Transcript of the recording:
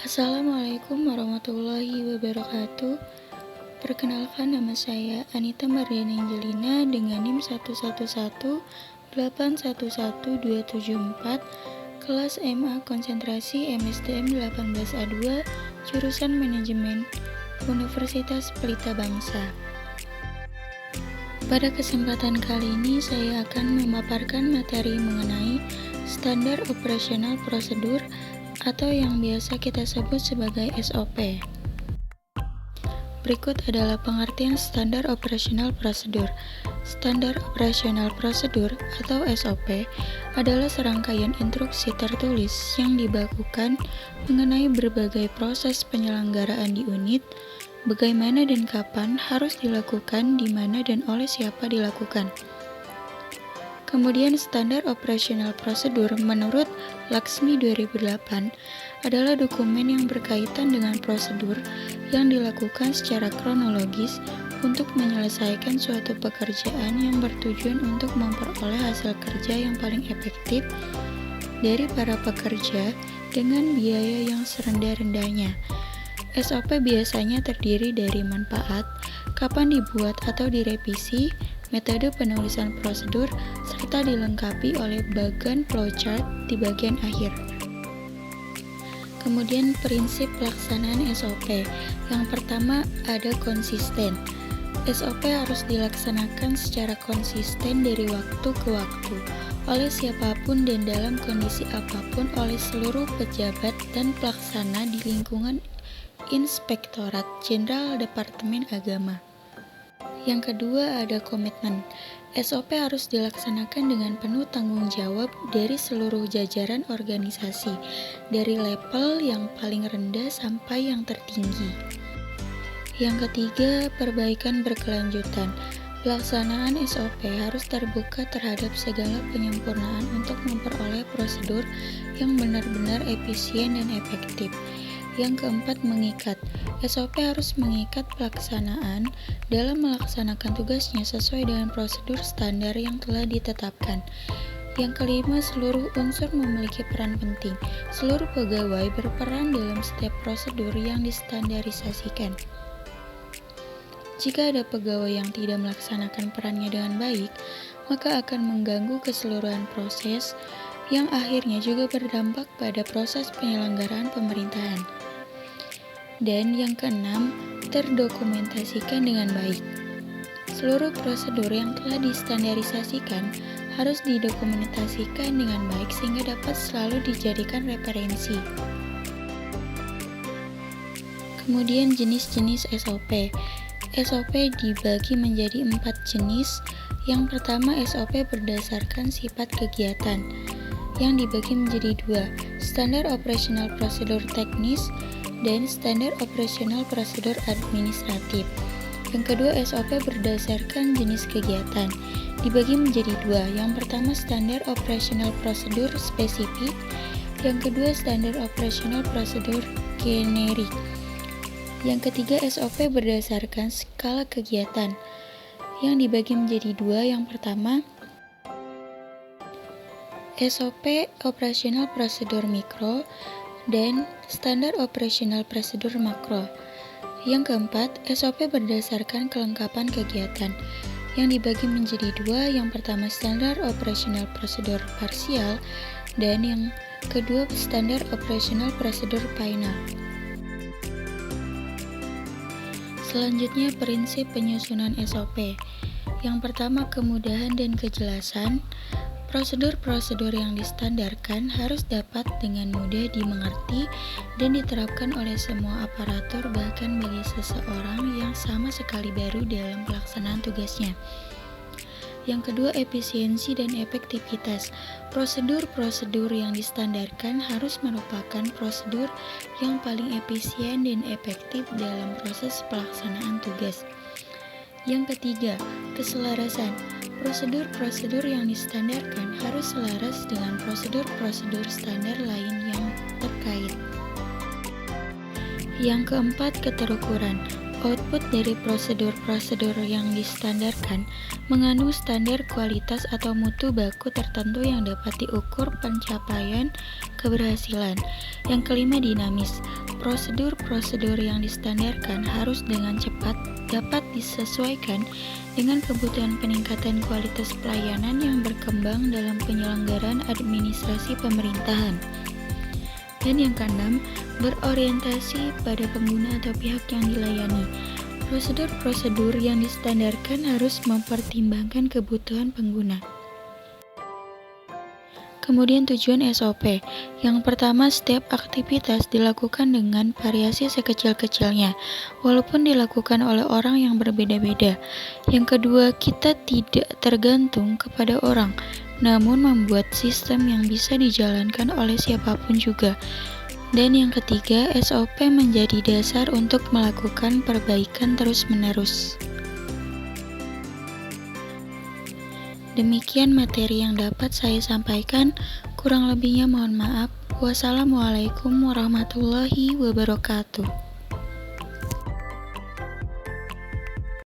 Assalamualaikum warahmatullahi wabarakatuh. Perkenalkan, nama saya Anita Mardiana Angelina dengan NIM 111811274, kelas MA Konsentrasi MSDM 18A2, jurusan Manajemen, Universitas Pelita Bangsa. Pada kesempatan kali ini saya akan memaparkan materi mengenai standar operasional prosedur atau yang biasa kita sebut sebagai SOP. Berikut adalah pengertian standar operasional prosedur. Standar operasional prosedur atau SOP adalah serangkaian instruksi tertulis yang dibakukan mengenai berbagai proses penyelenggaraan di unit, bagaimana dan kapan harus dilakukan, di mana dan oleh siapa dilakukan. Kemudian standar operasional prosedur menurut Laksmi 2008 adalah dokumen yang berkaitan dengan prosedur yang dilakukan secara kronologis untuk menyelesaikan suatu pekerjaan yang bertujuan untuk memperoleh hasil kerja yang paling efektif dari para pekerja dengan biaya yang serendah-rendahnya. SOP biasanya terdiri dari manfaat, kapan dibuat atau direvisi, metode penulisan prosedur, serta dilengkapi oleh bagan flowchart di bagian akhir. Kemudian prinsip pelaksanaan SOP. Yang pertama ada konsisten. SOP harus dilaksanakan secara konsisten dari waktu ke waktu oleh siapapun dan dalam kondisi apapun oleh seluruh pejabat dan pelaksana di lingkungan Inspektorat Jenderal Departemen Agama. Yang kedua ada komitmen. SOP harus dilaksanakan dengan penuh tanggung jawab dari seluruh jajaran organisasi, dari level yang paling rendah sampai yang tertinggi. Yang ketiga, perbaikan berkelanjutan. Pelaksanaan SOP harus terbuka terhadap segala penyempurnaan untuk memperoleh prosedur yang benar-benar efisien dan efektif. Yang keempat, mengikat. SOP harus mengikat pelaksanaan dalam melaksanakan tugasnya sesuai dengan prosedur standar yang telah ditetapkan. Yang kelima, seluruh unsur memiliki peran penting. Seluruh pegawai berperan dalam setiap prosedur yang distandarisasikan. Jika ada pegawai yang tidak melaksanakan perannya dengan baik, maka akan mengganggu keseluruhan proses yang akhirnya juga berdampak pada proses penyelenggaraan pemerintahan. Dan yang keenam, terdokumentasikan dengan baik. Seluruh prosedur yang telah distandarisasikan harus didokumentasikan dengan baik sehingga dapat selalu dijadikan referensi. Kemudian jenis-jenis SOP. SOP dibagi menjadi 4 jenis. Yang pertama, SOP berdasarkan sifat kegiatan yang dibagi menjadi 2, standar operasional prosedur teknis dan standar operasional prosedur administratif. Yang kedua, SOP berdasarkan jenis kegiatan dibagi menjadi 2. Yang pertama, standar operasional prosedur spesifik. Yang kedua, standar operasional prosedur generik. Yang ketiga, SOP berdasarkan skala kegiatan yang dibagi menjadi 2. Yang pertama, SOP operasional prosedur mikro dan standar operasional prosedur makro. Yang keempat, SOP berdasarkan kelengkapan kegiatan yang dibagi menjadi 2. Yang pertama, standar operasional prosedur parsial dan yang kedua, standar operasional prosedur final. Selanjutnya, prinsip penyusunan SOP. Yang pertama, kemudahan dan kejelasan. Prosedur-prosedur yang distandarkan harus dapat dengan mudah dimengerti dan diterapkan oleh semua aparatur, bahkan bagi seseorang yang sama sekali baru dalam pelaksanaan tugasnya. Yang kedua, efisiensi dan efektivitas. Prosedur-prosedur yang distandarkan harus merupakan prosedur yang paling efisien dan efektif dalam proses pelaksanaan tugas. Yang ketiga, keselarasan. Prosedur-prosedur yang distandarkan harus selaras dengan prosedur-prosedur standar lain yang terkait. Yang keempat, keterukuran. Output dari prosedur-prosedur yang distandarkan mengandung standar kualitas atau mutu baku tertentu yang dapat diukur pencapaian keberhasilan. Yang kelima, dinamis. Prosedur-prosedur yang distandarkan harus dengan cepat dapat disesuaikan dengan kebutuhan peningkatan kualitas pelayanan yang berkembang dalam penyelenggaraan administrasi pemerintahan. Dan yang keenam, berorientasi pada pengguna atau pihak yang dilayani. Prosedur-prosedur yang distandarkan harus mempertimbangkan kebutuhan pengguna. Kemudian tujuan SOP. Yang pertama, setiap aktivitas dilakukan dengan variasi sekecil-kecilnya, walaupun dilakukan oleh orang yang berbeda-beda. Yang kedua, kita tidak tergantung kepada orang, namun membuat sistem yang bisa dijalankan oleh siapapun juga. Dan yang ketiga, SOP menjadi dasar untuk melakukan perbaikan terus-menerus. Demikian materi yang dapat saya sampaikan, kurang lebihnya mohon maaf. Wassalamualaikum warahmatullahi wabarakatuh.